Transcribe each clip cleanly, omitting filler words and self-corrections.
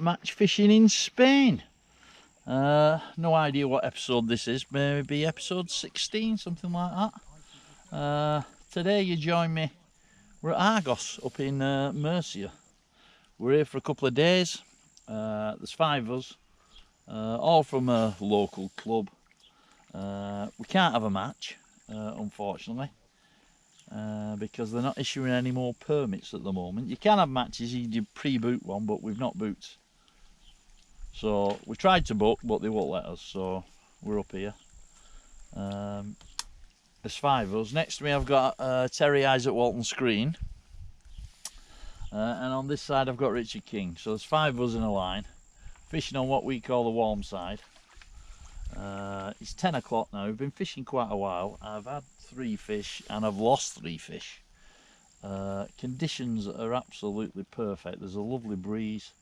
match fishing in Spain. No idea what episode this is, maybe episode 16, something like that. Today you join me, we're at Argos up in Murcia. We're here for a couple of days. There's 5 of us, all from a local club. We can't have a match, unfortunately, because they're not issuing any more permits at the moment. You can have matches, you pre-book one, but we've not booked. So we tried to book, but they won't let us, so we're up here. There's 5 of us. Next to me I've got Terry Eyes at Walton Screen. And on this side I've got Richard King. So there's 5 of us in a line, fishing on what we call the warm side. It's 10 o'clock now. We've been fishing quite a while. I've had 3 fish and I've lost 3 fish. Conditions are absolutely perfect. There's a lovely breeze.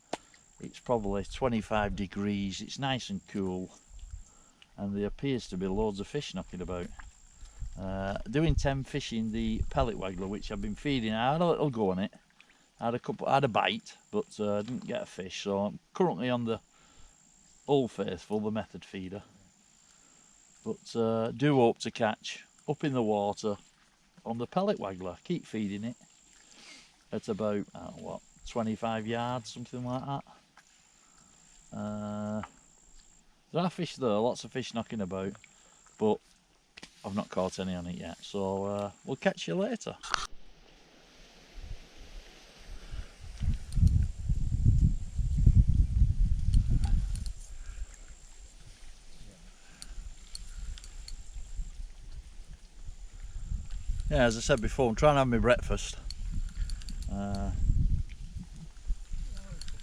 It's probably 25 degrees. It's nice and cool, and there appears to be loads of fish knocking about. Doing 10 fishing the pellet waggler, which I've been feeding. I had a little go on it. I had a bite, but didn't get a fish. So I'm currently on the Old Faithful, the method feeder. But do hope to catch up in the water on the pellet waggler. Keep feeding it at about 25 yards, something like that. There are fish there, lots of fish knocking about, but I've not caught any on it yet, so we'll catch you later. Yeah, as I said before, I'm trying to have my breakfast.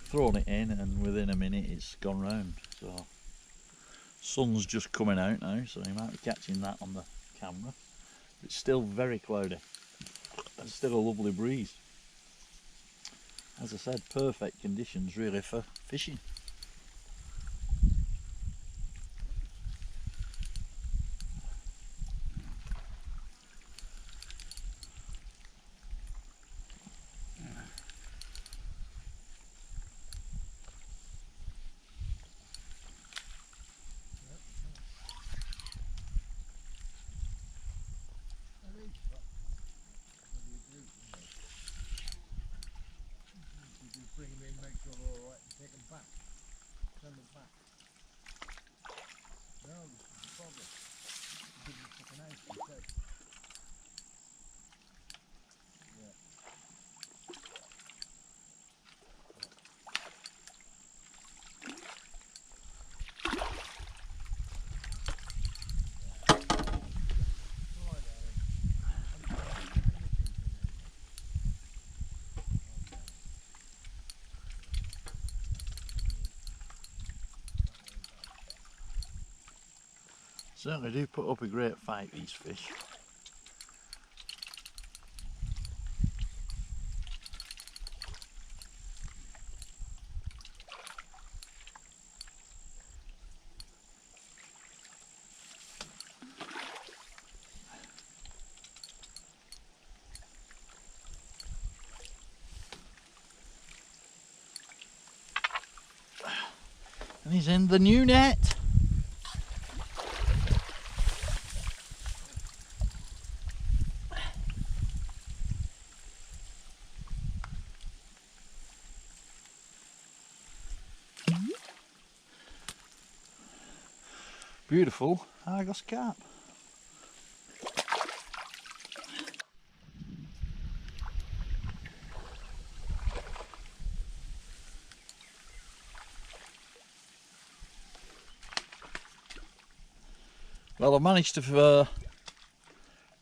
Thrown it in, and within a minute it's gone round. So sun's just coming out now, so you might be catching that on the camera. It's still very cloudy. There's still a lovely breeze. As I said, perfect conditions really for fishing. Bring them in, make sure they're all right, and take them back. Send them back. No, this is the problem. Give them fucking ice instead. Yeah. Alright, darling. Certainly do put up a great fight, these fish. And he's in the new net. Beautiful Argos carp. Well, I've managed to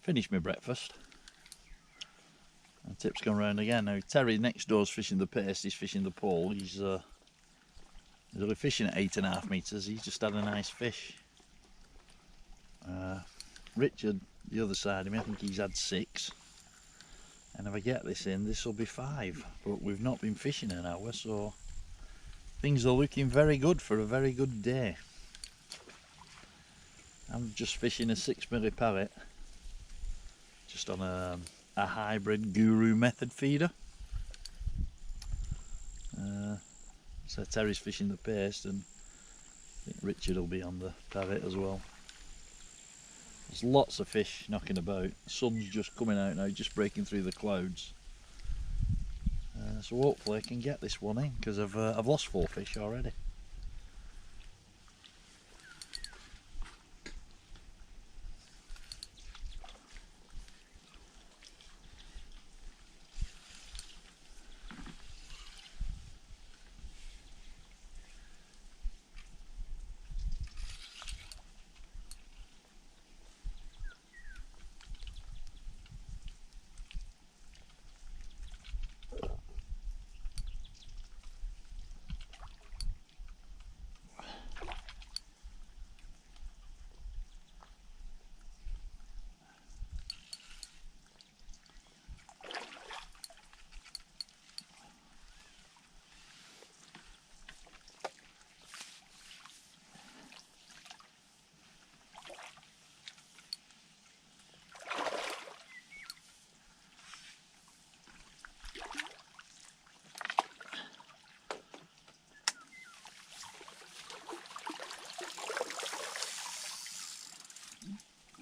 finish my breakfast. And Tip's gone round again. Now Terry next door's fishing the paste, he's fishing the pole. He's only fishing at 8.5 metres. He's just had a nice fish. Richard, the other side of me, I think he's had 6. And if I get this in, this will be 5. But we've not been fishing an hour, so things are looking very good for a very good day. I'm just fishing a 6mm pellet, just on a hybrid Guru method feeder. So Terry's fishing the paste, and I think Richard will be on the pivot as well. There's lots of fish knocking about. The sun's just coming out now, just breaking through the clouds. So hopefully I can get this one in, because I've lost 4 fish already.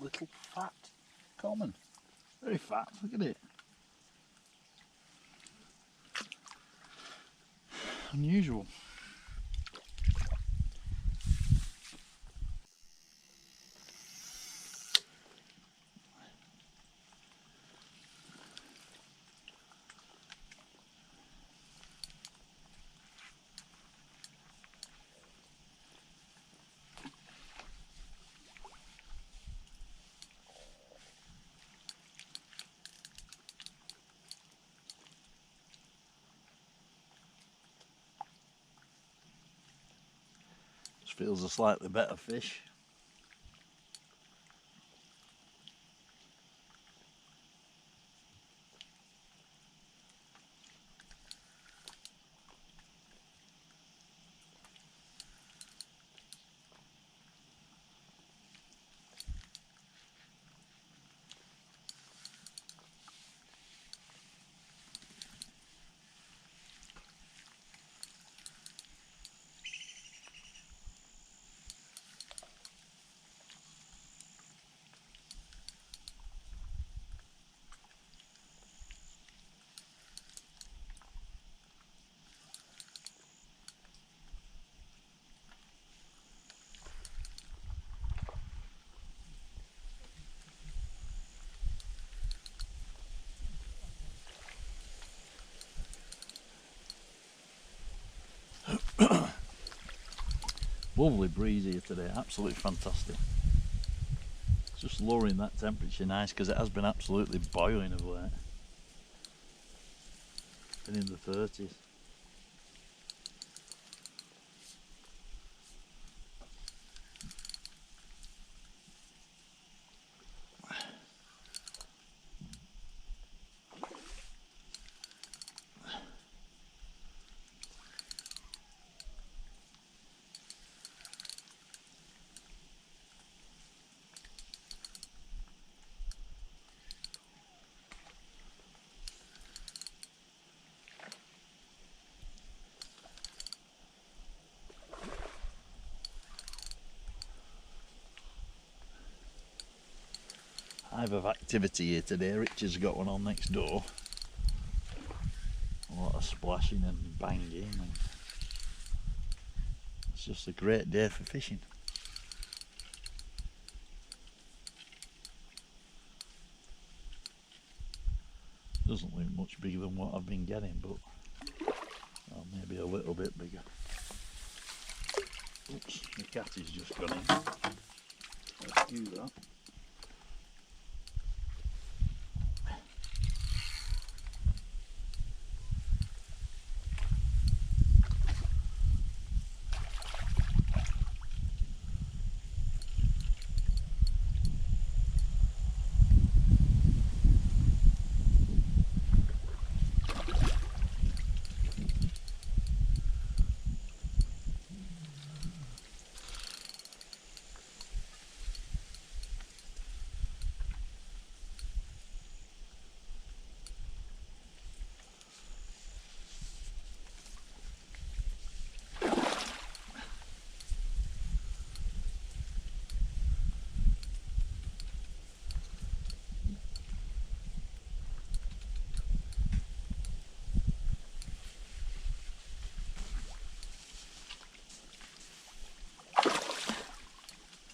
Little fat common, very fat, look at it. Unusual. Just feels a slightly better fish. Lovely breeze here today, absolutely fantastic. It's just lowering that temperature nice, because it has been absolutely boiling of late. Been in the 30s. Hive of activity here today. Richard's got one on next door. A lot of splashing and banging, and it's just a great day for fishing. Doesn't look much bigger than what I've been getting, but well, maybe a little bit bigger. Oops, the cat has just gone in. Let's do that.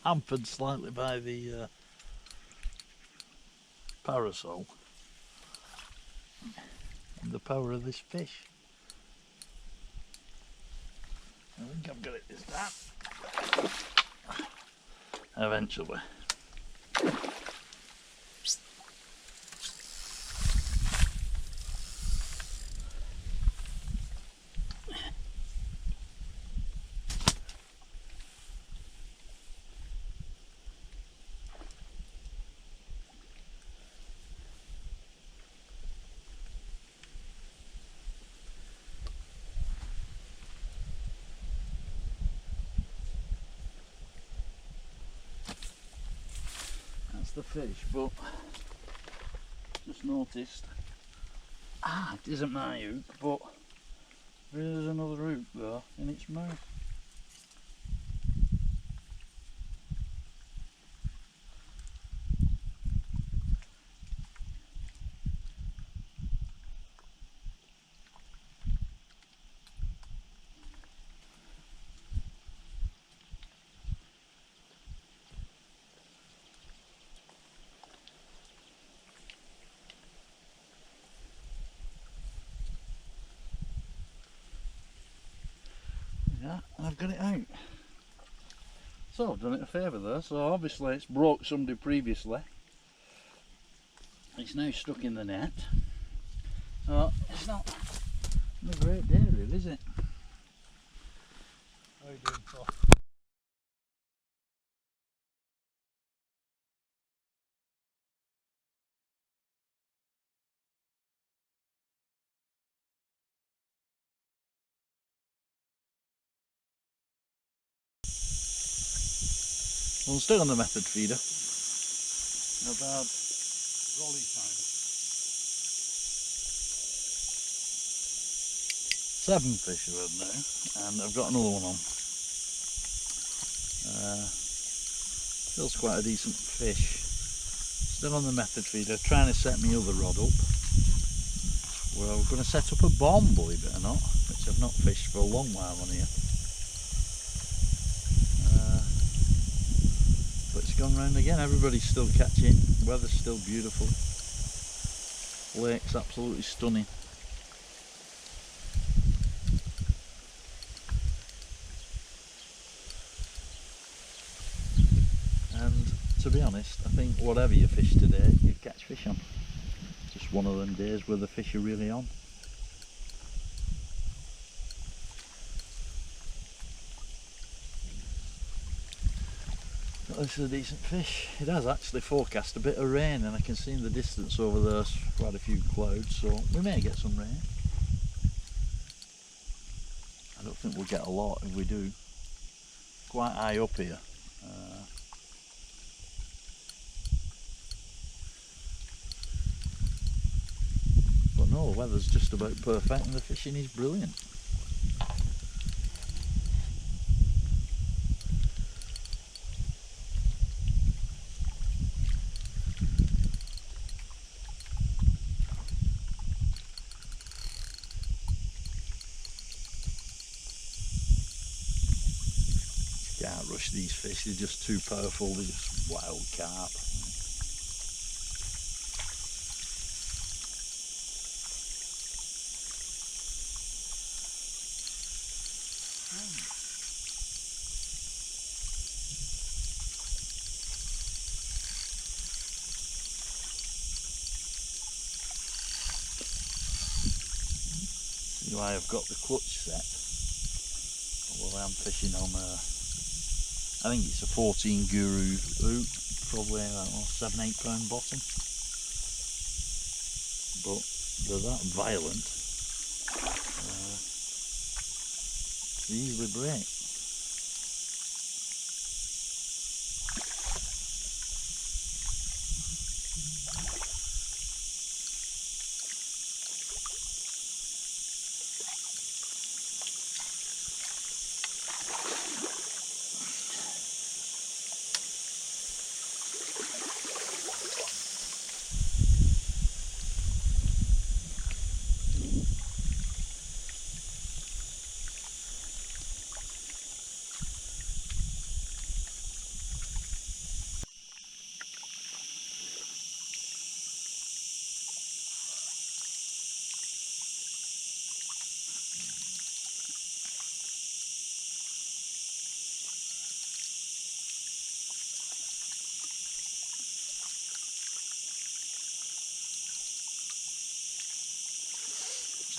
hampered slightly by the parasol and the power of this fish. I think I've got it this time. Eventually. The fish, but just noticed it isn't my hook, but there is another hook there in its mouth. Yeah, and I've got it out. So I've done it a favour there. So obviously it's broke somebody previously. It's now stuck in the net. So it's not a great day really, is it? How are you doing, Paul? We'll stay on the method feeder. I've had rolling time. 7 fish I've had now, and I've got another one on. Feels quite a decent fish. Still on the method feeder, trying to set my other rod up. Well, we're going to set up a bomb, believe it or not, which I've not fished for a long while on here. But it's gone round again. Everybody's still catching. Weather's still beautiful. Lake's absolutely stunning. And to be honest, I think whatever you fish today, you catch fish on. Just one of them days where the fish are really on. But this is a decent fish. It has actually forecast a bit of rain, and I can see in the distance over there quite a few clouds, so we may get some rain. I don't think we'll get a lot if we do. Quite high up here. But no, the weather's just about perfect and the fishing is brilliant. Can't rush these fish, they're just too powerful, they're just wild carp. See why I've got the clutch set. Well, I'm fishing on I think it's a 14 Guru hook, probably I don't know, 7-8 pound bottom. But they're that violent, they easily break.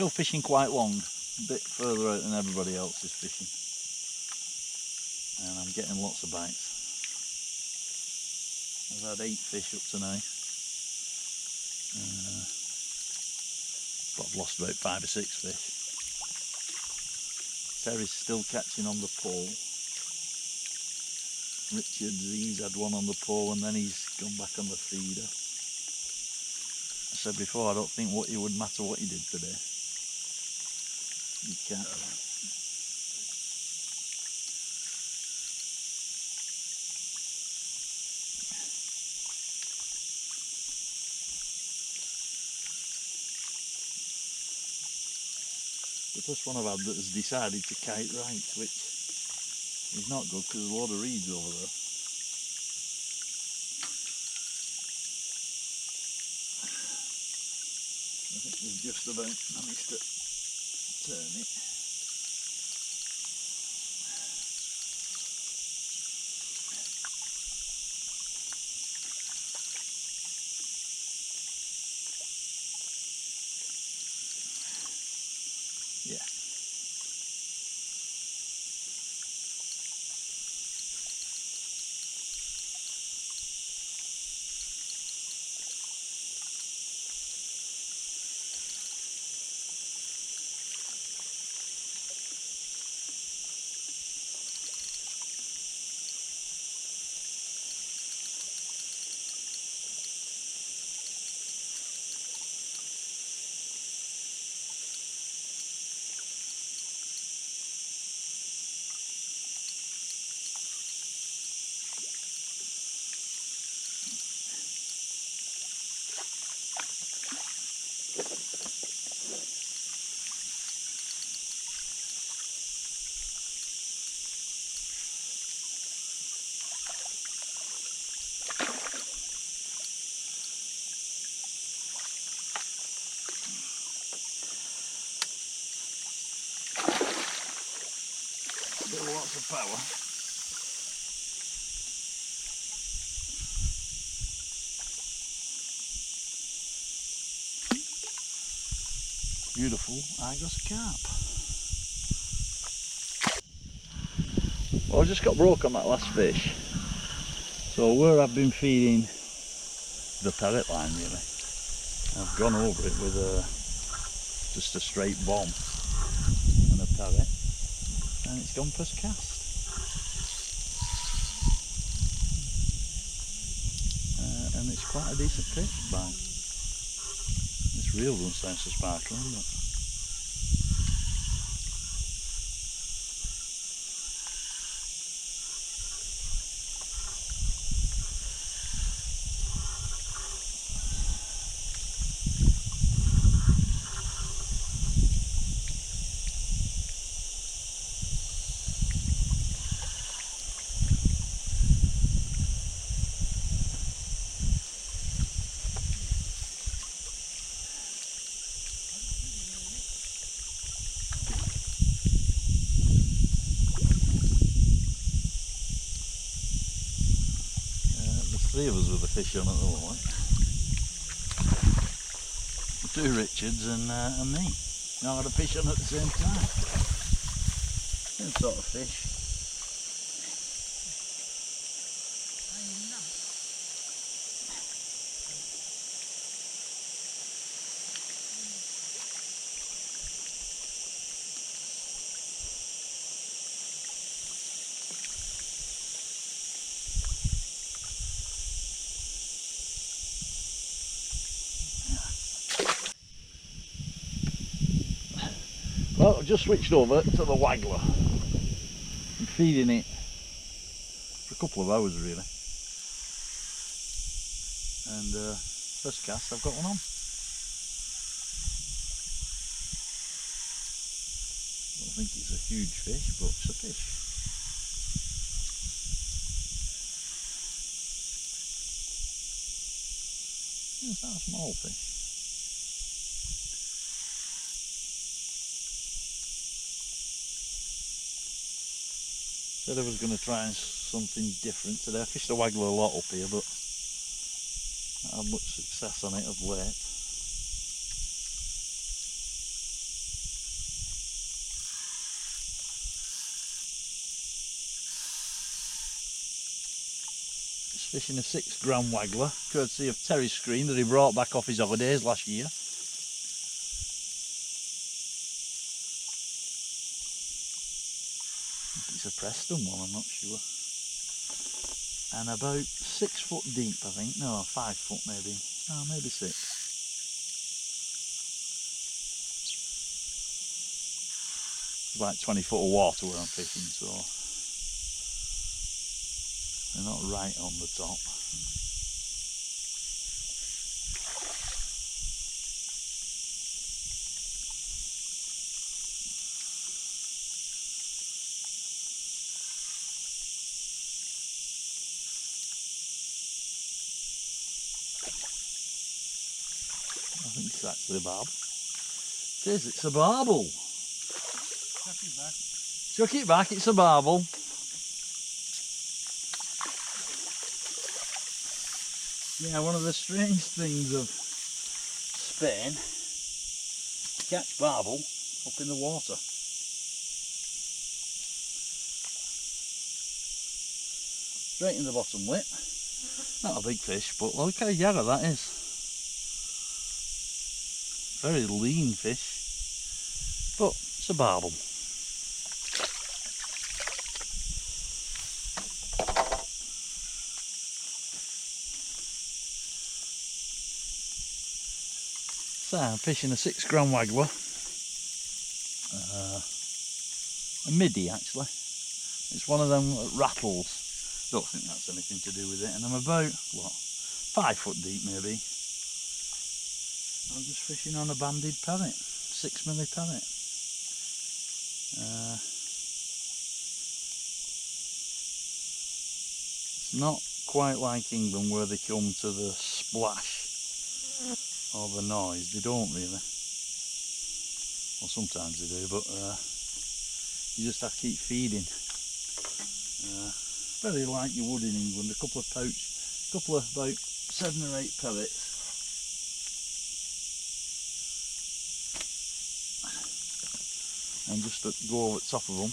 still fishing quite long, a bit further out than everybody else is fishing. And I'm getting lots of bites. I've had 8 fish up to now. But I've lost about 5 or 6 fish. Terry's still catching on the pole. Richard, he's had one on the pole and then he's gone back on the feeder. I said before, I don't think it would matter what you did today. You can't. The first one I've had that has decided to kite right, which is not good because there's a lot of reeds over there. I think we've just about managed to turn it. Yeah. Still lots of power. Beautiful Argos carp. Well, I just got broke on that last fish. So where I've been feeding the pellet line really, I've gone over it with just a straight bomb and a pellet, and it's gone first cast. And it's quite a decent fish by. This reel doesn't sound so sparkling, but there's 3 of us with a fish on at the moment. 2 Richards and me. Now I had a fish on at the same time. Same sort of fish. Well, I've just switched over to the waggler. I'm feeding it for a couple of hours really. And first cast I've got one on. I don't think it's a huge fish, but it's a fish. It's not a small fish. Said I was going to try something different today. I fished a waggler a lot up here, but not had much success on it of late. Just fishing a 6 gram waggler, courtesy of Terry's screen that he brought back off his holidays last year. It's a Preston one, I'm not sure. And about 6 foot deep, I think. No, 5 foot maybe. Oh, maybe 6. It's like 20 foot of water where I'm fishing, so they're not right on the top. I think it's actually a barb. It is, it's a barbel. Chuck it back. Chuck it back, it's a barbel. Yeah, one of the strange things of Spain, catch barbel up in the water. Straight in the bottom lip. Not a big fish, but look how yarra that is. Very lean fish, but it's a barbel. So I'm fishing a 6 gram waggler, a midi actually. It's one of them that rattles. Don't think that's anything to do with it. And I'm about, what, 5 foot deep maybe. I'm just fishing on a banded parrot, 6mm parrot. It's not quite like England where they come to the splash or the noise. They don't really. Well, sometimes they do, but you just have to keep feeding. Very like you would in England. A couple of about 7 or 8 pellets. And just go over the top of them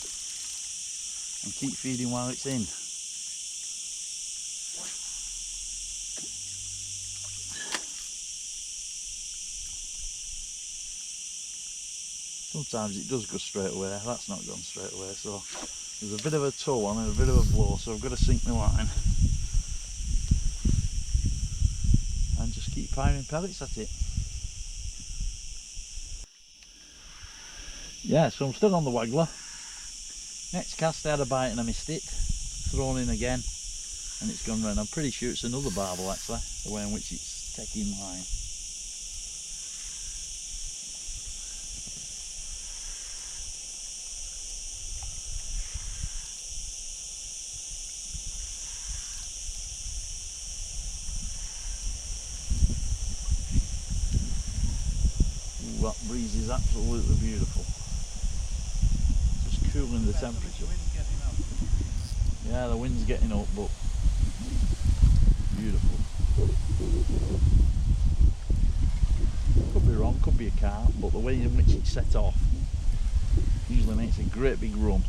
and keep feeding while it's in. Sometimes it does go straight away. That's not gone straight away, so there's a bit of a tow on and a bit of a blow, so I've got to sink my line and just keep firing pellets at it. Yeah, so I'm still on the waggler. Next cast I had a bite and I missed it. Thrown in again and it's gone round. I'm pretty sure it's another barbel actually, the way in which it's taking line. Ooh, that breeze is absolutely beautiful. Just cooling the temperature. Yeah, the wind's getting up, but beautiful. Could be wrong, could be a carp, but the way in which it's set off usually makes a great big run.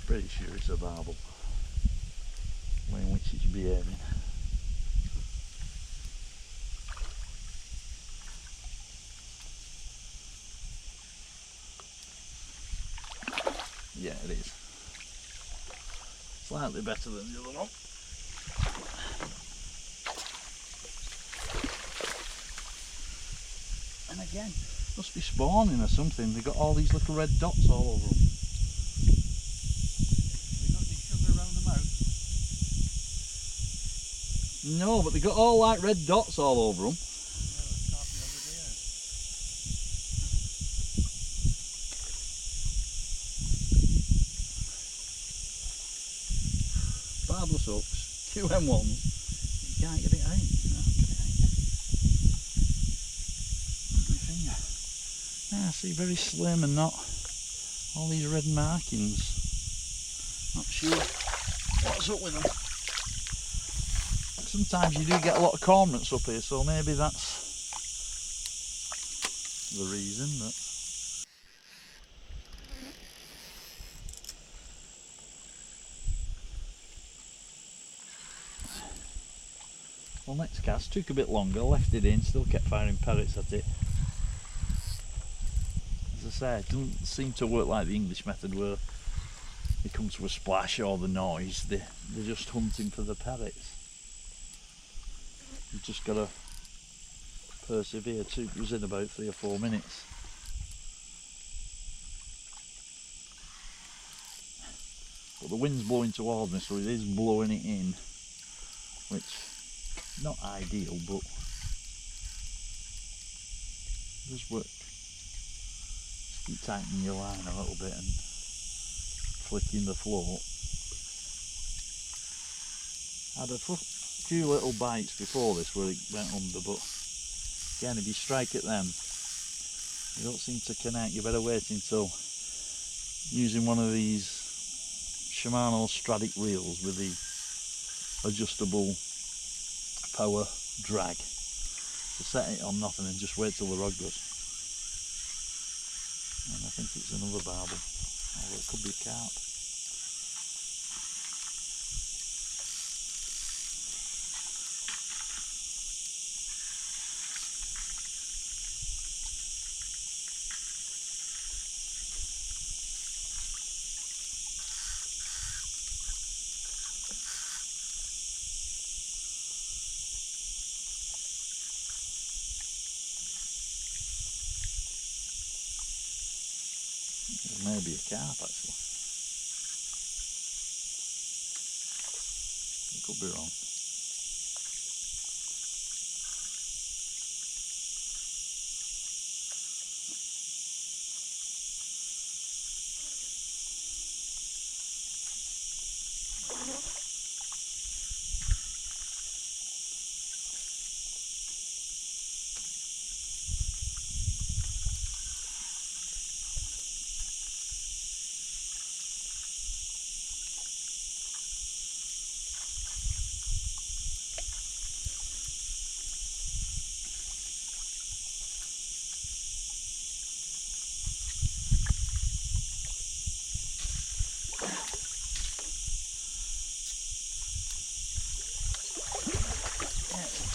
Pretty sure it's a barbel, the way in which it's behaving. Yeah, it is. Slightly better than the other one. And again, must be spawning or something. They've got all these little red dots all over them. No, but they got all like red dots all over them. Barbless hooks, QM1s. You can't get it out. No, get it out. My finger. Yeah, see, very slim and not All these red markings. Not sure what's up with them. Sometimes you do get a lot of cormorants up here, so maybe that's the reason. But well, next cast took a bit longer, left it in, still kept firing parrots at it. As I say, it doesn't seem to work like the English method where they come to a splash or the noise, they're just hunting for the parrots. You've just got to persevere. It was in about 3 or 4 minutes. But the wind's blowing towards me, so it is blowing it in, which not ideal, but does work. Just keep tightening your line a little bit and flicking the float. I had a few little bites before this where it went under, but again, if you strike at them, they don't seem to connect. You better wait until using one of these Shimano Stradic reels with the adjustable power drag to set it on nothing and just wait till the rod goes. And I think it's another barbel, although it could be a carp. Maybe a carp actually. I could be wrong.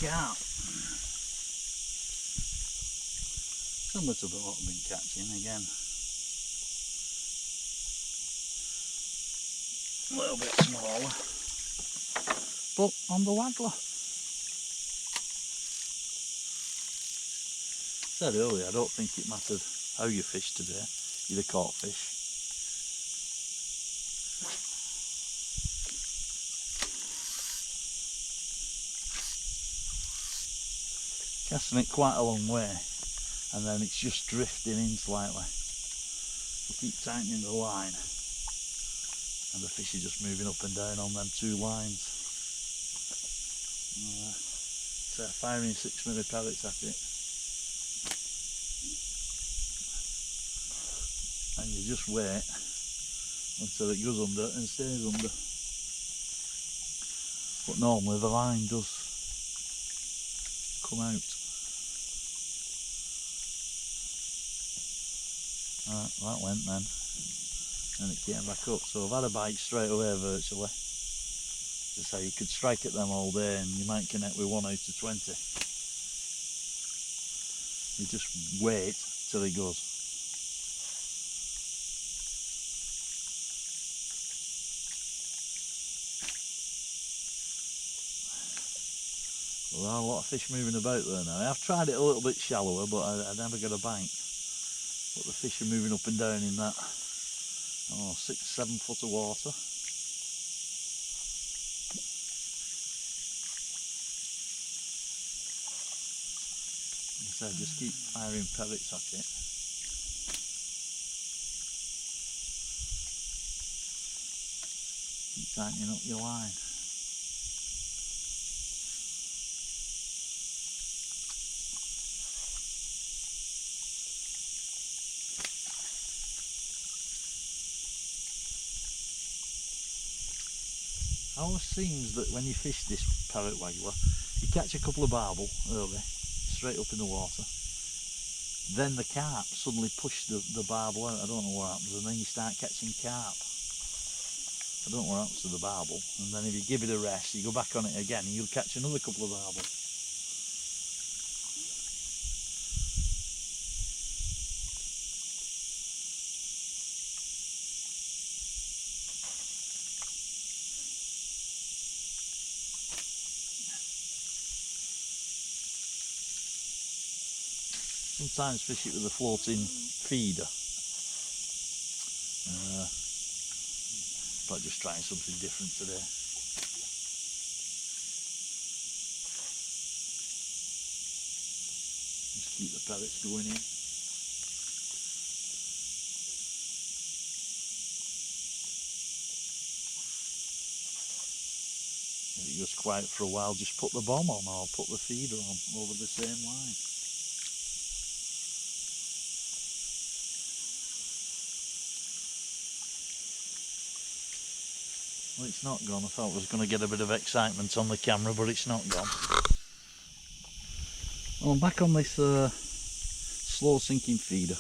Carp. Similar to what I've been catching again. A little bit smaller, but on the waggler. Said earlier, I don't think it mattered how you fished today. You'd have caught fish. Casting it quite a long way, and then it's just drifting in slightly. You keep tightening the line, and the fish are just moving up and down on them 2 lines. So firing 6mm parrots at it, and you just wait until it goes under and stays under. But normally the line does come out. Right, that went then, and it came back up. So I've had a bite straight away virtually. Just how you could strike at them all day and you might connect with 1 out of 20. You just wait till he goes. Well, there are a lot of fish moving about there now. I've tried it a little bit shallower, but I never got a bite. But the fish are moving up and down in that, 6-7 foot of water. So just keep firing parrots at it. Keep tightening up your line. Always seems that when you fish this parrot waggler, you catch a couple of barbel early, straight up in the water. Then the carp suddenly push the barbel out. I don't know what happens, and then you start catching carp. I don't know what happens to the barbel, and then if you give it a rest, you go back on it again, and you'll catch another couple of barbel. Sometimes fish it with a floating feeder. But just trying something different today. Just keep the pellets going in. If it goes quiet for a while, just put the bomb on or put the feeder on over the same line. Well, it's not gone. I thought I was going to get a bit of excitement on the camera, but it's not gone. Well, I'm back on this slow sinking feeder.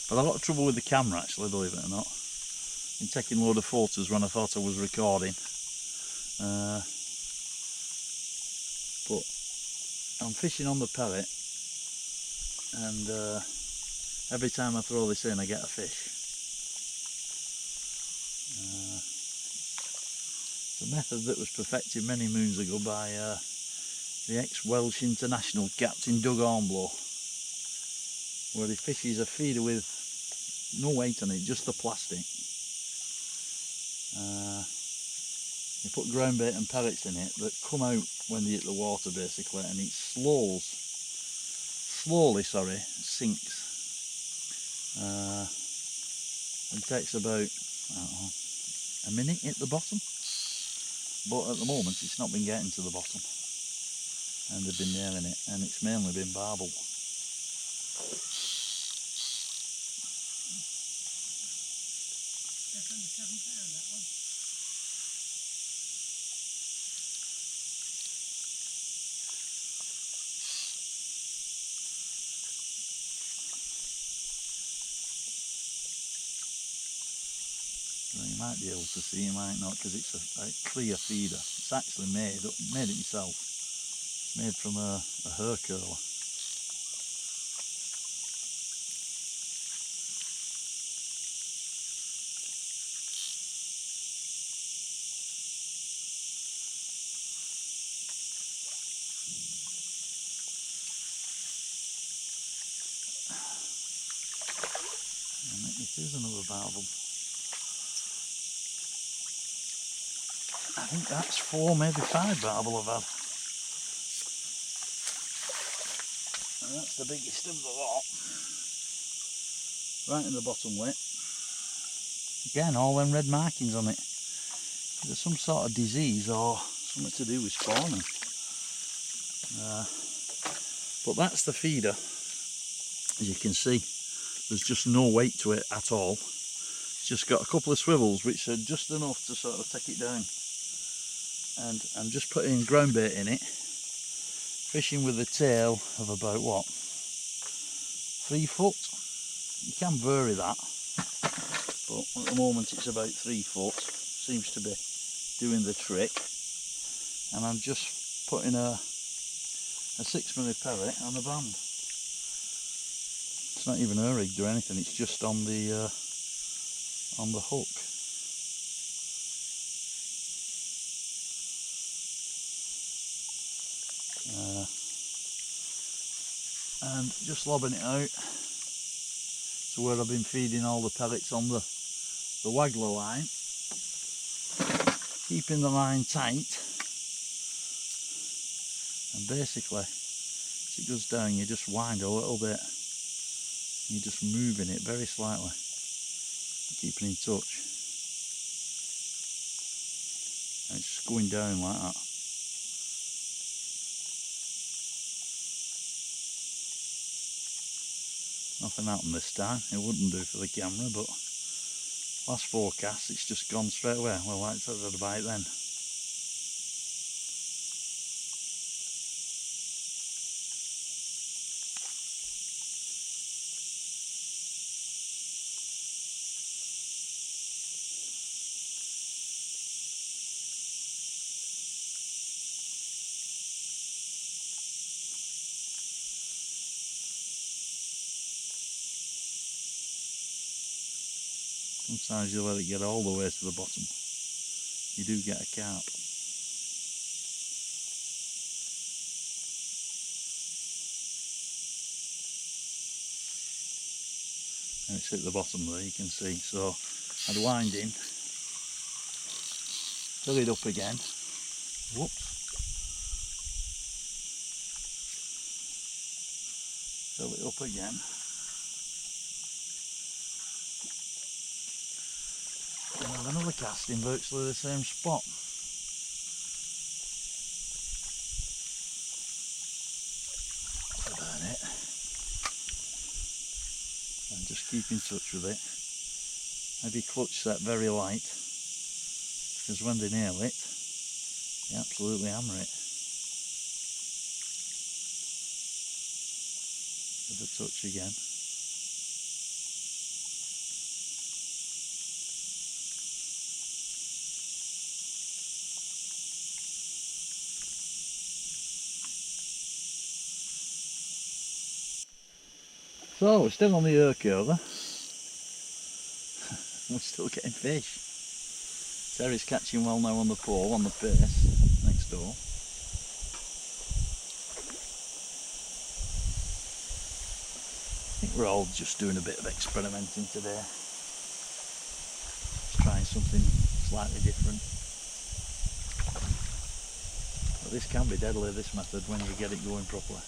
But I've got trouble with the camera actually, believe it or not. Been taking a load of photos when I thought I was recording. But I'm fishing on the parrot, and every time I throw this in I get a fish. It's a method that was perfected many moons ago by the ex-Welsh international captain Doug Hornblow, where he fishes a feeder with no weight on it, just the plastic. You put ground bait and pellets in it that come out when they hit the water basically, and it slowly sinks, and takes about, I don't know, a minute at the bottom. But at the moment it's not been getting to the bottom, and they've been nailing it, and it's mainly been barbel. Just under £7 that one. So you might be able to see, you might not, because it's a clear feeder. It's actually made it myself. It's made from a hair curler. And it is another barbel. I think that's 4, maybe 5 barbel I've had. And that's the biggest of the lot. Right in the bottom lip. Again, all them red markings on it. There's some sort of disease or something to do with spawning. But that's the feeder. As you can see, there's just no weight to it at all. It's just got a couple of swivels which are just enough to sort of take it down. And I'm just putting ground bait in it, fishing with a tail of about what, 3 foot. You can vary that, but at the moment it's about 3 foot. Seems to be doing the trick. And I'm just putting a 6mm pellet on the band. It's not even rigged or anything, it's just on the hook. And just lobbing it out to where I've been feeding all the pellets on the waggler line, keeping the line tight, and basically as it goes down you just wind a little bit, you're just moving it very slightly, keeping in touch, and it's just going down like that. Nothing happened this time. It wouldn't do for the camera, but last 4 casts it's just gone straight away. Well, like I said, I'd bite then. Sometimes you let it get all the way to the bottom, you do get a carp. And it's at the bottom there, you can see. So I'd wind in, fill it up again. Whoops. Fill it up again. And have another cast in virtually the same spot. Burn it. And just keep in touch with it. Maybe clutch set very light, because when they nail it, they absolutely hammer it. With a touch again. So we're still on the Urquiola. We're still getting fish. Terry's catching well now on the pole, on the pace next door. I think we're all just doing a bit of experimenting today. Just trying something slightly different. But this can be deadly, this method, when you get it going properly.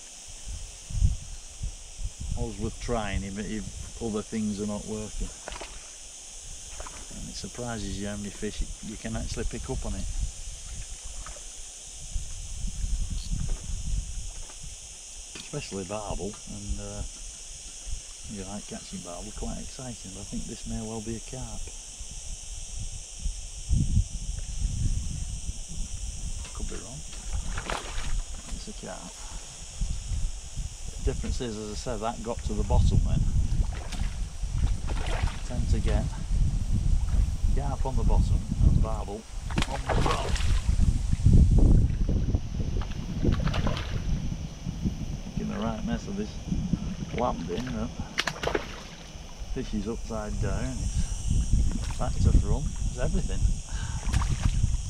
Always worth trying even if other things are not working. And it surprises you how many fish you can actually pick up on it. Especially barbel, and you like catching barbel, quite exciting. But I think this may well be a carp. Could be wrong. It's a carp. The difference is, as I said, that got to the bottom then. I tend to get carp on the bottom and barbel on the top. Making the right mess of this landing. Fish is upside down, it's back to front, it's everything.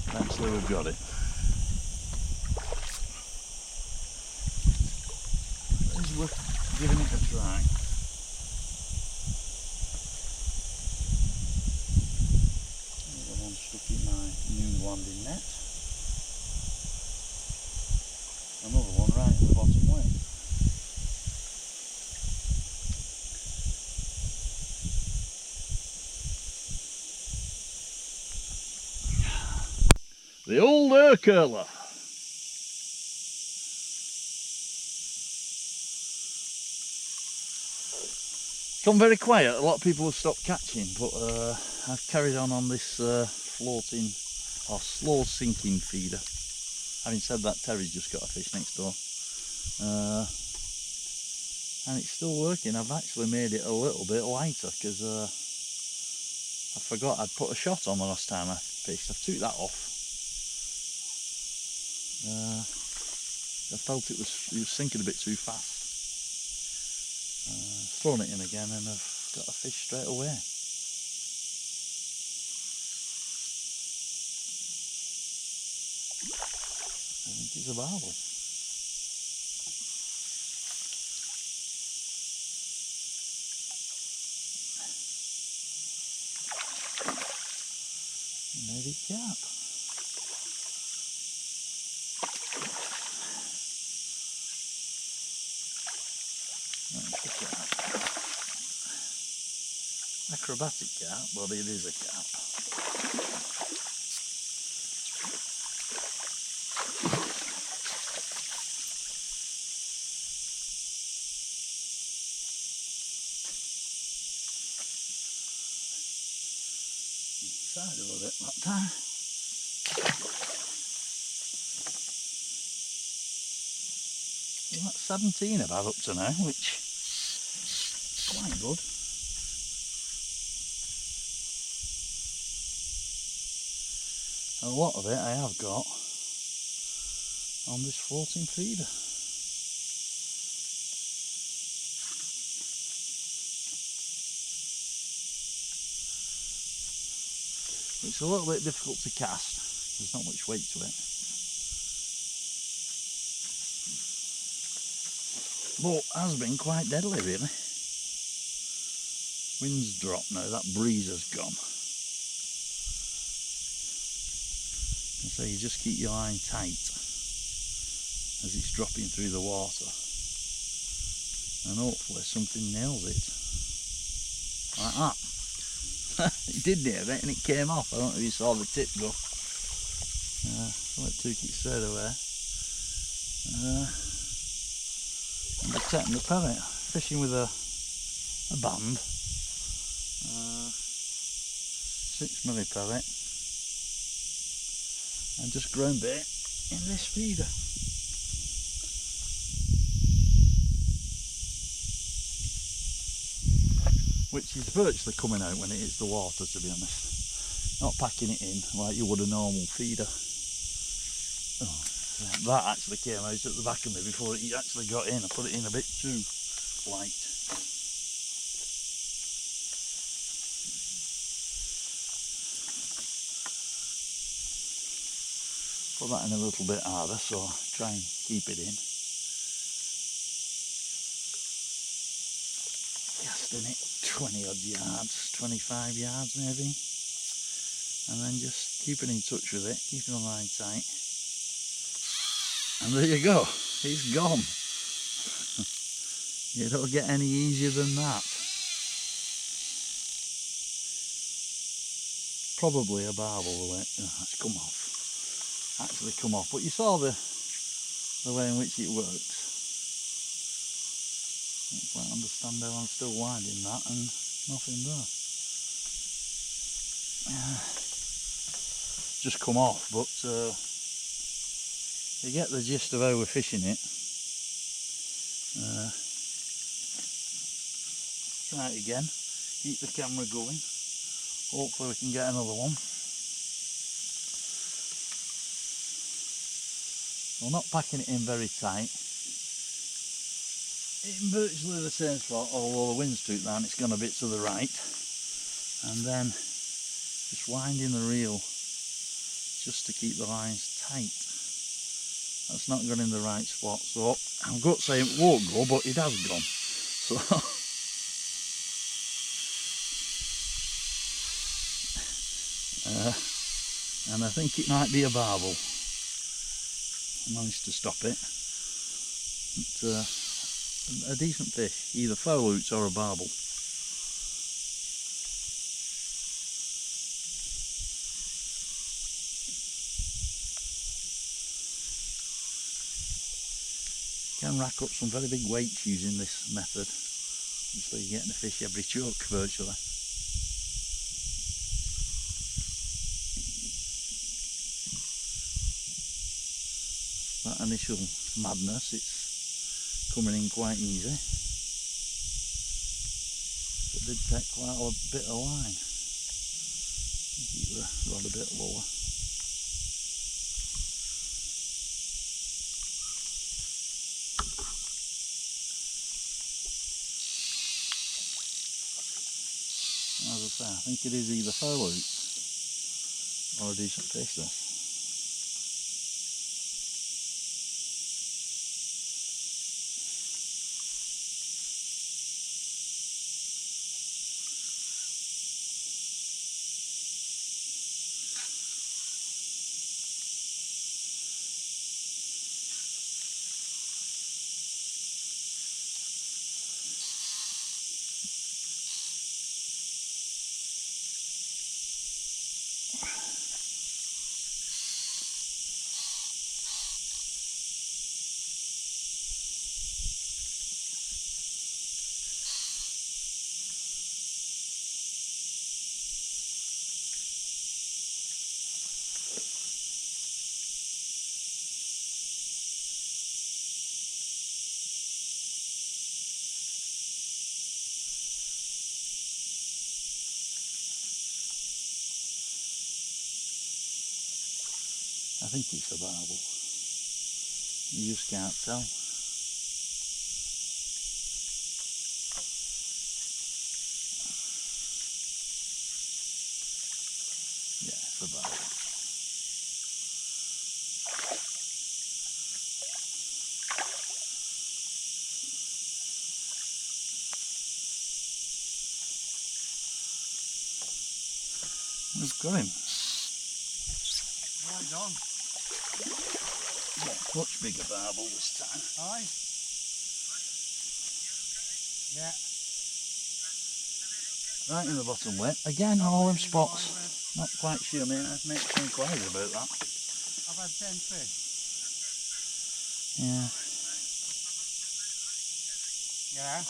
Eventually we've got it. It's worth giving it a try. Another one stuck in my new landing net. Another one right at the bottom way. The old Urquiola. It's gone very quiet. A lot of people have stopped catching, but I've carried on this floating or slow sinking feeder. Having said that, Terry's just got a fish next door, and it's still working. I've actually made it a little bit lighter because I forgot I'd put a shot on the last time I fished. I took that off. I felt it was sinking a bit too fast. Thrown it in again and I've got a fish straight away. I think it's a barbel. Maybe carp. Acrobatic carp, but it is a carp. Side a little bit that time. Well, that's 17 I've had up to now, which is quite good. A lot of it I have got on this floating feeder. It's a little bit difficult to cast. There's not much weight to it. But has been quite deadly really. Wind's dropped now, that breeze has gone. And so you just keep your line tight as it's dropping through the water. And hopefully something nails it. Like that. It did near it and it came off. I don't know if you saw the tip go. So it took it straight away. And protecting the permit. Fishing with a band. 6mm permit. And just ground bait in this feeder. Which is virtually coming out when it hits the water, to be honest. Not packing it in like you would a normal feeder. Oh, that actually came out at the back of me before it actually got in. I put it in a bit too light. Put that in a little bit harder, so try and keep it in. Casting it 20 odd yards, 25 yards maybe, and then just keeping in touch with it, keeping the line tight, and there you go, it's gone. You don't get any easier than that. Probably a barbel the way it's come off, actually come off, but you saw the way in which it works. I don't quite understand how I'm still winding that and nothing there. Just come off, but you get the gist of how we're fishing it. Try it again, keep the camera going, hopefully we can get another one. We're not packing it in very tight. In virtually the same spot, although the wind's took down, it's gone a bit to the right. And then just winding the reel just to keep the lines tight. That's not gone in the right spot, so I'm going to say it won't go, but it has gone. So and I think it might be a barbel. I managed to stop it. It's a decent fish, either foul hoots or a barbel. You can rack up some very big weights using this method. So you're getting a fish every choke virtually. That initial madness, it's coming in quite easy. It did take quite a bit of line. Keep the rod a bit lower. As I say, I think it is either foul hoots or a decent fish this. I think it's a barbel. You just can't tell. Yeah, the barbel. We've got him. Oh, he's on. Much bigger barbel this time. Aye. Yeah. Right in the bottom lip. Again, all them spots. Not quite sure, mate. I've made some inquiries about that. I've had 10 fish. Yeah. Yeah.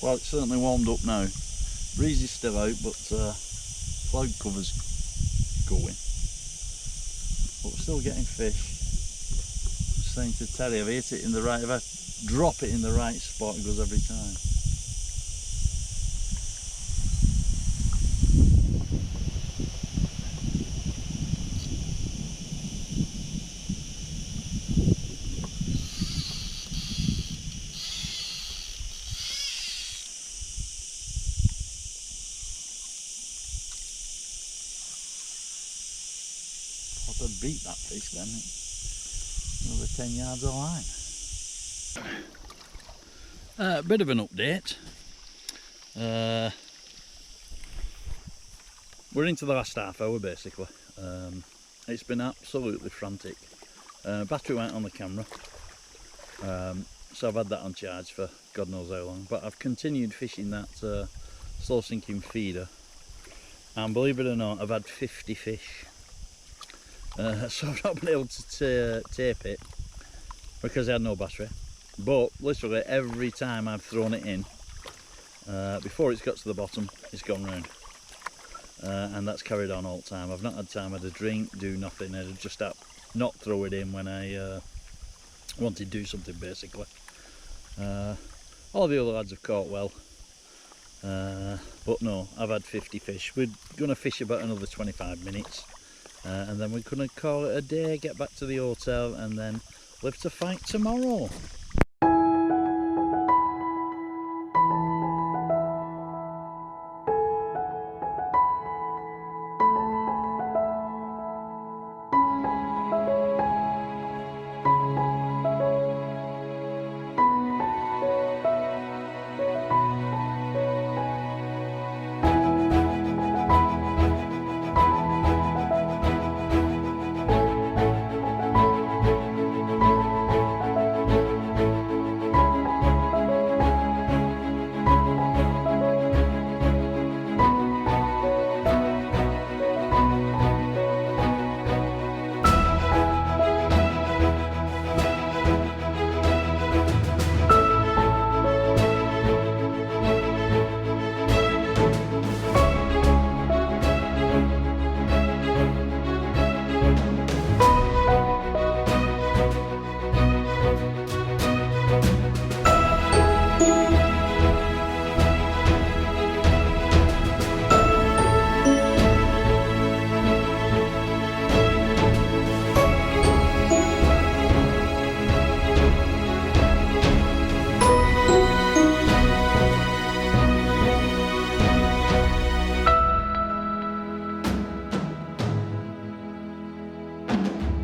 Well, it's certainly warmed up now. Breeze is still out, but cloud cover's going. But we're still getting fish. Just saying to Terry, I've hit it in the right, if I drop it in the right spot, it goes every time. If I'd beat that fish then, another 10 yards of line. A bit of an update. We're into the last half hour basically. It's been absolutely frantic. Battery went on the camera, so I've had that on charge for God knows how long, but I've continued fishing that slow sinking feeder, and believe it or not, I've had 50 fish. So I've not been able to tape it because I had no battery, but literally every time I've thrown it in, before it's got to the bottom, it's gone round, and that's carried on all the time. I've not had time to drink, do nothing. I'd just not throw it in when I wanted to do something basically. All the other lads have caught well, but no, I've had 50 fish. We're going to fish about another 25 minutes. And then we're going to call it a day, get back to the hotel, and then live to fight tomorrow.